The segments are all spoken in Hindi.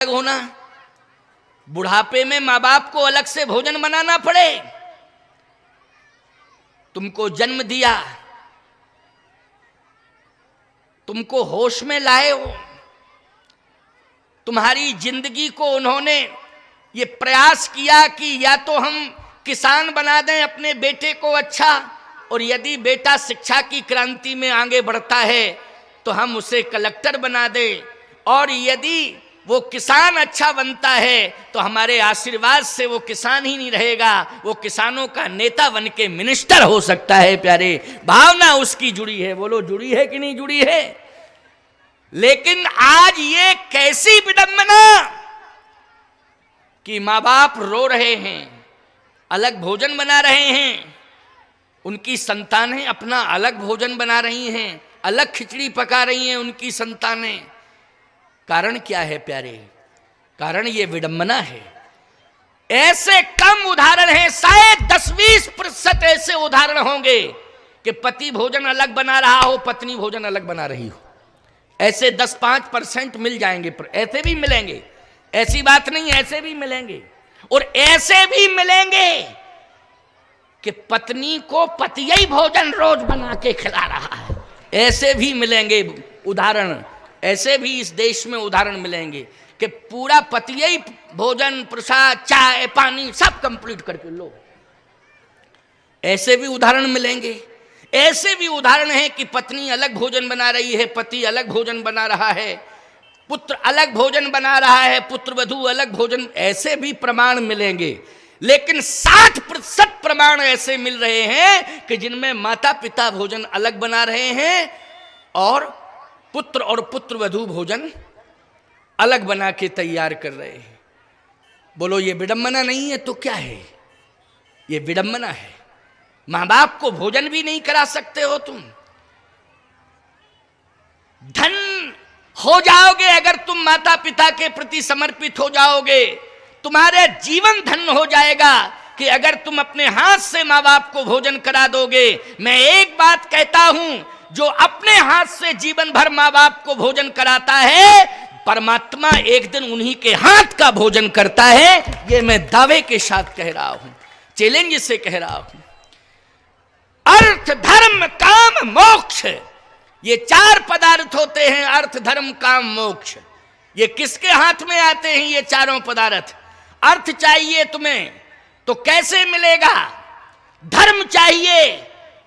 होना, बुढ़ापे में माँ बाप को अलग से भोजन बनाना पड़े। तुमको जन्म दिया, तुमको होश में लाए हो, तुम्हारी जिंदगी को उन्होंने ये प्रयास किया कि या तो हम किसान बना दें अपने बेटे को अच्छा, और यदि बेटा शिक्षा की क्रांति में आगे बढ़ता है तो हम उसे कलेक्टर बना दें, और यदि वो किसान अच्छा बनता है तो हमारे आशीर्वाद से वो किसान ही नहीं रहेगा, वो किसानों का नेता बन के मिनिस्टर हो सकता है। प्यारे, भावना उसकी जुड़ी है। बोलो, जुड़ी है कि नहीं जुड़ी है? लेकिन आज ये कैसी विडंबना कि माँ बाप रो रहे हैं, अलग भोजन बना रहे हैं, उनकी संतानें अपना अलग भोजन बना रही हैं, अलग खिचड़ी पका रही हैं उनकी संतानें। कारण क्या है प्यारे? कारण ये विडंबना है। ऐसे कम उदाहरण हैं, शायद 10-20% ऐसे उदाहरण होंगे कि पति भोजन अलग बना रहा हो, पत्नी भोजन अलग बना रही हो। ऐसे 10-5% मिल जाएंगे, पर ऐसे भी मिलेंगे, ऐसी बात नहीं, ऐसे भी मिलेंगे। और ऐसे भी मिलेंगे कि पत्नी को पति ही भोजन रोज बना के खिला रहा है, ऐसे भी मिलेंगे उदाहरण। ऐसे भी इस देश में उदाहरण मिलेंगे कि पूरा पति ही भोजन, प्रसाद, चाय, पानी सब कंप्लीट करके लो। ऐसे भी उदाहरण मिलेंगे। ऐसे भी उदाहरण है कि पत्नी अलग भोजन बना रही है, पति अलग भोजन बना रहा है, पुत्र अलग भोजन बना रहा है, पुत्र वधू अलग भोजन, ऐसे भी प्रमाण मिलेंगे। लेकिन 60% प्रमाण ऐसे मिल रहे हैं कि जिनमें माता पिता भोजन अलग बना रहे हैं और पुत्र और पुत्र वधू भोजन अलग बना के तैयार कर रहे हैं। बोलो, ये विडंबना नहीं है तो क्या है? ये विडंबना है। मां बाप को भोजन भी नहीं करा सकते हो तुम। धन हो जाओगे अगर तुम माता पिता के प्रति समर्पित हो जाओगे, तुम्हारे जीवन धन हो जाएगा कि अगर तुम अपने हाथ से मां बाप को भोजन करा दोगे। मैं एक बात कहता हूं, जो अपने हाथ से जीवन भर मां बाप को भोजन कराता है, परमात्मा एक दिन उन्हीं के हाथ का भोजन करता है। ये मैं दावे के साथ कह रहा हूं, चैलेंज से कह रहा हूं। अर्थ, धर्म, काम, मोक्ष, ये 4 पदार्थ होते हैं। अर्थ, धर्म, काम, मोक्ष। ये किसके हाथ में आते हैं ये चारों पदार्थ? अर्थ चाहिए तुम्हें तो कैसे मिलेगा? धर्म चाहिए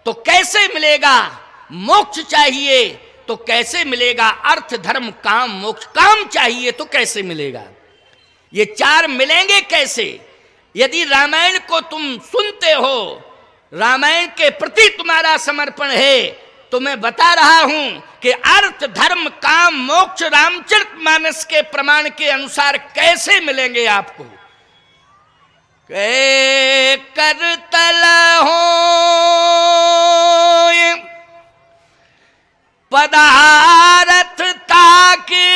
तो कैसे मिलेगा? मोक्ष चाहिए तो कैसे मिलेगा? अर्थ, धर्म, काम, मोक्ष। काम चाहिए तो कैसे मिलेगा? ये 4 मिलेंगे कैसे? यदि रामायण को तुम सुनते हो, रामायण के प्रति तुम्हारा समर्पण है, तो मैं बता रहा हूं कि अर्थ, धर्म, काम, मोक्ष रामचरितमानस के प्रमाण के अनुसार कैसे मिलेंगे आपको। करतल हो पदारथ ताके,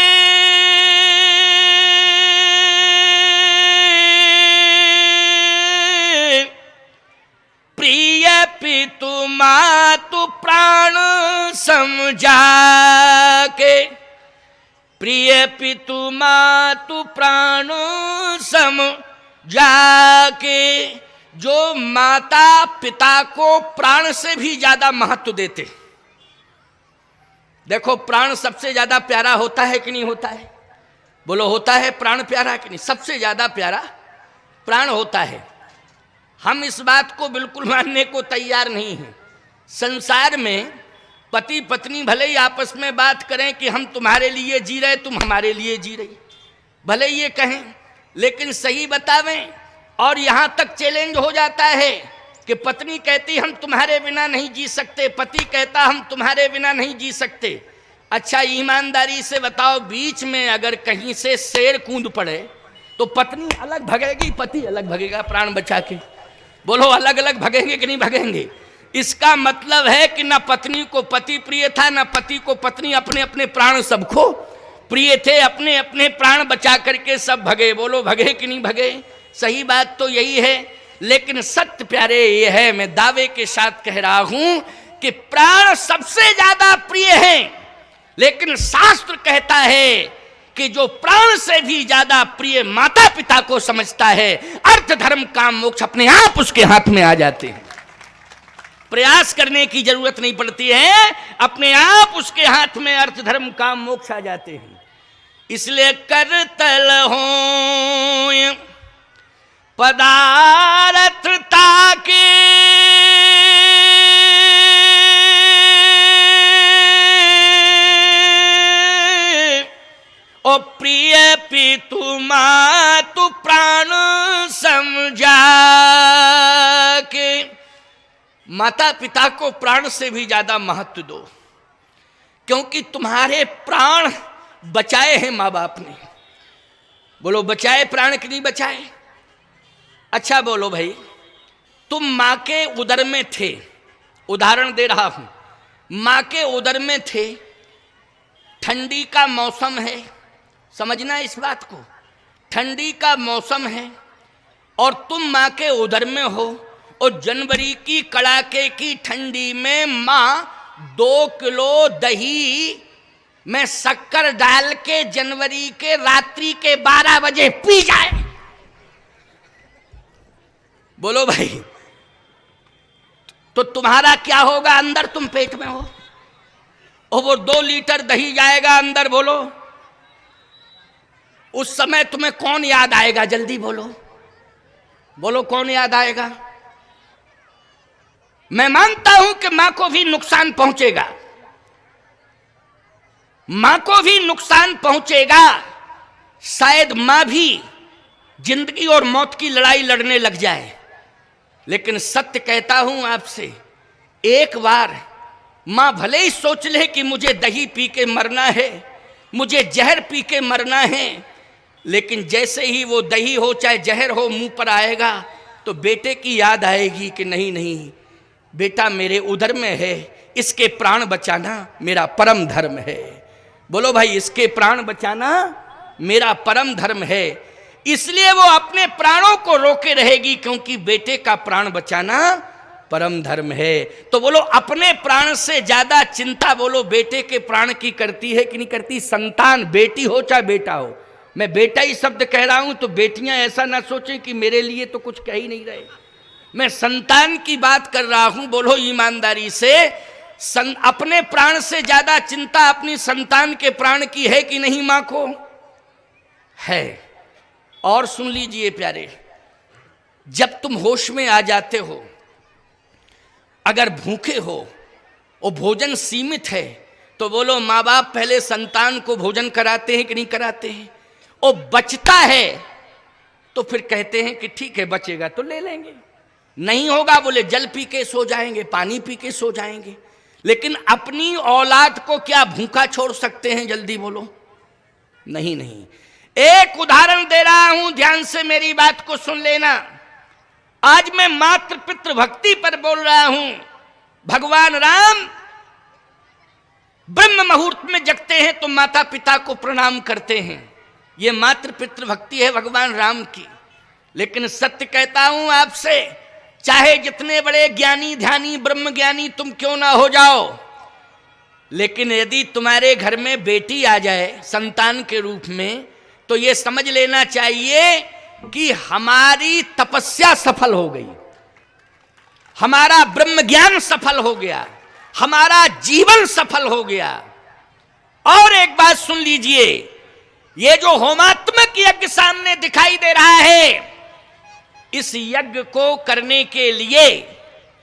प्रिय पितु मातु प्राण समझा के, प्रिय पितु मातु प्राण समझा के। जो माता पिता को प्राण से भी ज्यादा महत्व देते। देखो, प्राण सबसे ज्यादा प्यारा होता है कि नहीं होता है? बोलो, होता है प्राण प्यारा कि नहीं? सबसे ज्यादा प्यारा प्राण होता है। हम इस बात को बिल्कुल मानने को तैयार नहीं हैं। संसार में पति पत्नी भले ही आपस में बात करें कि हम तुम्हारे लिए जी रहे, तुम हमारे लिए जी रही, भले ये कहें, लेकिन सही बतावें। और यहां तक चैलेंज हो जाता है कि पत्नी कहती हम तुम्हारे बिना नहीं जी सकते, पति कहता हम तुम्हारे बिना नहीं जी सकते। अच्छा, ईमानदारी से बताओ, बीच में अगर कहीं से शेर कूद पड़े तो पत्नी अलग भगेगी, पति अलग भगेगा प्राण बचा के? बोलो, अलग अलग भगेंगे कि नहीं भगेंगे? इसका मतलब है कि ना पत्नी को पति प्रिय था, ना पति को पत्नी। अपने अपने प्राण सबको प्रिय थे, अपने अपने प्राण बचा करके सब भगे। बोलो, भगे कि नहीं भगे? सही बात तो यही है। लेकिन सत्य प्यारे ये है, मैं दावे के साथ कह रहा हूं कि प्राण सबसे ज्यादा प्रिय हैं। लेकिन शास्त्र कहता है कि जो प्राण से भी ज्यादा प्रिय माता पिता को समझता है, अर्थ धर्म काम मोक्ष अपने आप उसके हाथ में आ जाते हैं। प्रयास करने की जरूरत नहीं पड़ती है, अपने आप उसके हाथ में अर्थ धर्म काम मोक्ष आ जाते हैं। इसलिए करतल हो पदार्थता के ओ प्रिय पितु मातु प्राण समझा के, माता पिता को प्राण से भी ज्यादा महत्व दो, क्योंकि तुम्हारे प्राण बचाए हैं माँ बाप ने। बोलो बचाए प्राण कि नहीं बचाए? अच्छा बोलो भाई, तुम माँ के उदर में थे, उदाहरण दे रहा हूं, माँ के उदर में थे, ठंडी का मौसम है, समझना इस बात को, ठंडी का मौसम है और तुम माँ के उदर में हो, और जनवरी की कड़ाके की ठंडी में माँ 2 किलो दही में शक्कर डाल के जनवरी के रात्रि के 12 बजे पी जाए। बोलो भाई, तो तुम्हारा क्या होगा? अंदर तुम पेट में हो और वो 2 लीटर दही जाएगा अंदर। बोलो उस समय तुम्हें कौन याद आएगा? जल्दी बोलो, बोलो कौन याद आएगा? मैं मानता हूं कि मां को भी नुकसान पहुंचेगा, मां को भी नुकसान पहुंचेगा, शायद मां भी जिंदगी और मौत की लड़ाई लड़ने लग जाए। लेकिन सत्य कहता हूं आपसे, एक बार मां भले ही सोच ले कि मुझे दही पी के मरना है, मुझे जहर पी के मरना है, लेकिन जैसे ही वो दही हो चाहे जहर हो मुंह पर आएगा तो बेटे की याद आएगी कि नहीं नहीं, बेटा मेरे उदर में है, इसके प्राण बचाना मेरा परम धर्म है। बोलो भाई, इसके प्राण बचाना मेरा परम धर्म है। इसलिए वो अपने प्राणों को रोके रहेगी, क्योंकि बेटे का प्राण बचाना परम धर्म है। तो बोलो अपने प्राण से ज्यादा चिंता बोलो बेटे के प्राण की करती है कि नहीं करती? संतान बेटी हो चाहे बेटा हो, मैं बेटा ही शब्द कह रहा हूं तो बेटियां ऐसा ना सोचें कि मेरे लिए तो कुछ कह ही नहीं रहे, मैं संतान की बात कर रहा हूं। बोलो ईमानदारी से, अपने प्राण से ज्यादा चिंता अपनी संतान के प्राण की है कि नहीं? मां को है। और सुन लीजिए प्यारे, जब तुम होश में आ जाते हो, अगर भूखे हो और भोजन सीमित है, तो बोलो माँ बाप पहले संतान को भोजन कराते हैं कि नहीं कराते हैं? और बचता है तो फिर कहते हैं कि ठीक है बचेगा तो ले लेंगे, नहीं होगा बोले जल पी के सो जाएंगे, पानी पी के सो जाएंगे। लेकिन अपनी औलाद को क्या भूखा छोड़ सकते हैं? जल्दी बोलो, नहीं नहीं। एक उदाहरण दे रहा हूं, ध्यान से मेरी बात को सुन लेना। आज मैं मातृ पितृ भक्ति पर बोल रहा हूं। भगवान राम ब्रह्म मुहूर्त में जगते हैं तो माता पिता को प्रणाम करते हैं, ये मातृ पितृ भक्ति है भगवान राम की। लेकिन सत्य कहता हूं आपसे, चाहे जितने बड़े ज्ञानी ध्यानी ब्रह्म ज्ञानी तुम क्यों ना हो जाओ, लेकिन यदि तुम्हारे घर में बेटी आ जाए संतान के रूप में, तो ये समझ लेना चाहिए कि हमारी तपस्या सफल हो गई, हमारा ब्रह्म ज्ञान सफल हो गया, हमारा जीवन सफल हो गया। और एक बात सुन लीजिए, ये जो होमात्मक यज्ञ सामने दिखाई दे रहा है, इस यज्ञ को करने के लिए